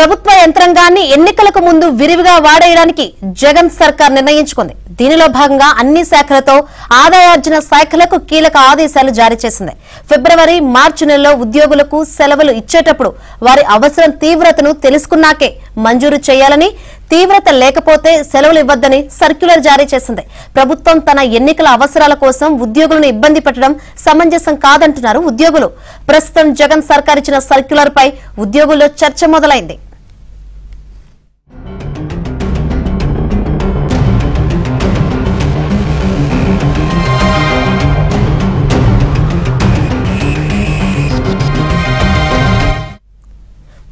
ప్రభుత్వ యంత్రాంగాన్ని ఎన్నికలకు ముందు విరివిగా వాడేయడానికి జగన్ సర్కార్ నిర్ణయించుకుంది. దీనిలో భాగంగా అన్ని శాఖలతో ఆదాయార్జన శాఖలకు కీలక ఆదేశాలు జారీ చేసింది. ఫిబ్రవరి, మార్చి నెలలో ఉద్యోగులకు సెలవులు ఇచ్చేటప్పుడు వారి అవసరం తీవ్రతను తెలుసుకున్నాకే మంజూరు చేయాలని, తీవ్రత లేకపోతే సెలవులు ఇవ్వద్దని సర్క్యులర్ జారీ చేసింది. ప్రభుత్వం తన ఎన్నికల అవసరాల కోసం ఉద్యోగులను ఇబ్బంది పెట్టడం సమంజసం కాదంటున్నారు ఉద్యోగులు. ప్రస్తుతం జగన్ సర్కార్ ఇచ్చిన సర్క్యులర్ పై ఉద్యోగుల్లో చర్చ మొదలైంది.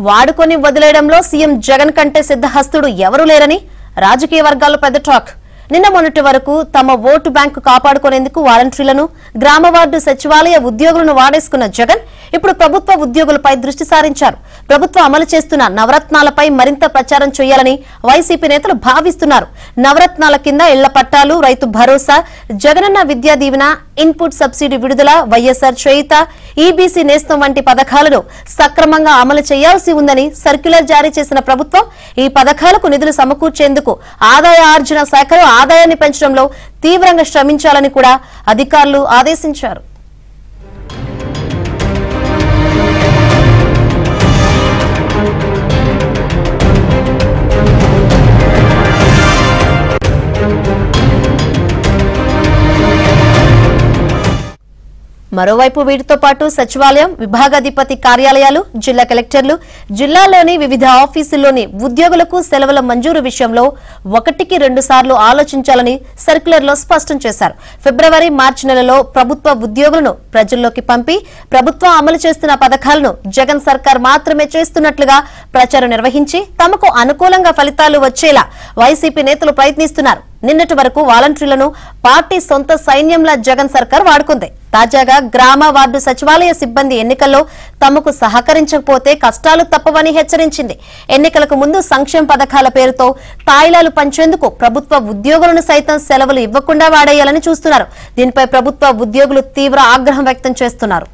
వాడుకొని వదిలేయడంలో సీఎం జగన్ కంటే సిద్ధహస్తుడు ఎవరూ లేరని రాజకీయ వర్గాల్లో పెద్ద టాక్. నిన్న మొన్నటి వరకు తమ ఓటు బ్యాంకు కాపాడుకునేందుకు వాలంటీర్లను, గ్రామ వార్డు సచివాలయ ఉద్యోగులను వాడేసుకున్న జగన్ ఇప్పుడు ప్రభుత్వ ఉద్యోగులపై దృష్టి సారించారు. ప్రభుత్వం అమలు చేస్తున్న నవరత్నాలపై మరింత ప్రచారం చేయాలని వైసీపీ నేతలు భావిస్తున్నారు. నవరత్నాల కింద ఇళ్ల పట్టాలు, రైతు భరోసా, జగనన్న విద్యా దీవెన, ఇన్పుట్ సబ్సిడీ విడుదల, వైఎస్ఆర్ చేయుత, ఈబీసీ నేస్తం వంటి పథకాలను సక్రమంగా అమలు చేయాల్సి ఉందని సర్క్యులర్ జారీ చేసిన ప్రభుత్వం ఈ పథకాలకు నిధులు సమకూర్చేందుకు ఆదాయ ఆర్జన శాఖలో ఆదాయాన్ని పెంచడంలో తీవ్రంగా శ్రమించాలని కూడా అధికారులు ఆదేశించారు. మరోవైపు వీటితో పాటు సచివాలయం, విభాగాధిపతి కార్యాలయాలు, జిల్లా కలెక్టర్లు, జిల్లాలోని వివిధ ఆఫీసుల్లోని ఉద్యోగులకు సెలవుల మంజూరు విషయంలో 1-2 సార్లు ఆలోచించాలని సర్క్యులర్లో స్పష్టం చేశారు. ఫిబ్రవరి, మార్చి నెలలో ప్రభుత్వ ఉద్యోగులను ప్రజల్లోకి పంపి ప్రభుత్వం అమలు చేస్తున్న పథకాలను జగన్ సర్కార్ మాత్రమే చేస్తున్నట్లుగా ప్రచారం నిర్వహించి తమకు అనుకూలంగా ఫలితాలు వచ్చేలా వైసీపీ నేతలు ప్రయత్నిస్తున్నారు. నిన్నటి వరకు వాలంటీర్లను పార్టీ సొంత సైన్యంలా జగన్ సర్కార్ వాడుకుంది. తాజాగా గ్రామ వార్డు సచివాలయ సిబ్బంది ఎన్నికల్లో తమకు సహకరించకపోతే కష్టాలు తప్పవని హెచ్చరించింది. ఎన్నికలకు ముందు సంక్షేమ పథకాల పేరుతో తాయిలాలు పంచేందుకు ప్రభుత్వ ఉద్యోగులను సైతం సెలవులు ఇవ్వకుండా వాడేయాలని చూస్తున్నారు. దీనిపై ప్రభుత్వ ఉద్యోగులు తీవ్ర ఆగ్రహం వ్యక్తం చేస్తున్నారు.